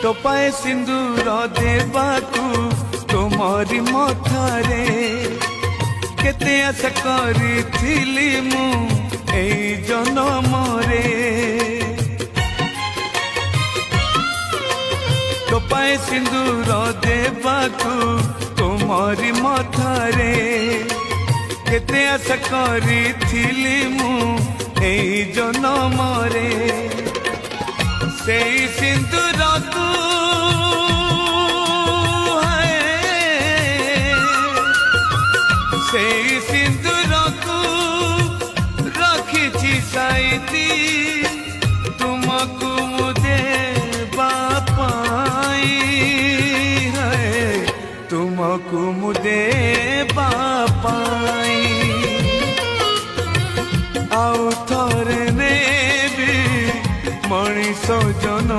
टोपाए सिंदूर देवाकू तुमरी मथारे केते आशा करिथिली मु एई जनमरे टोपाए सिंदूर देवाकू तुमरी मथारे केते आशा करिथिली मु एई जनमरे सेई सिंदूर तू सेई सिंदूर तू रखी साइती तुमको मुझे बापाई है तुमको मुझे बापाई आउ थरे ने भी मनीष जन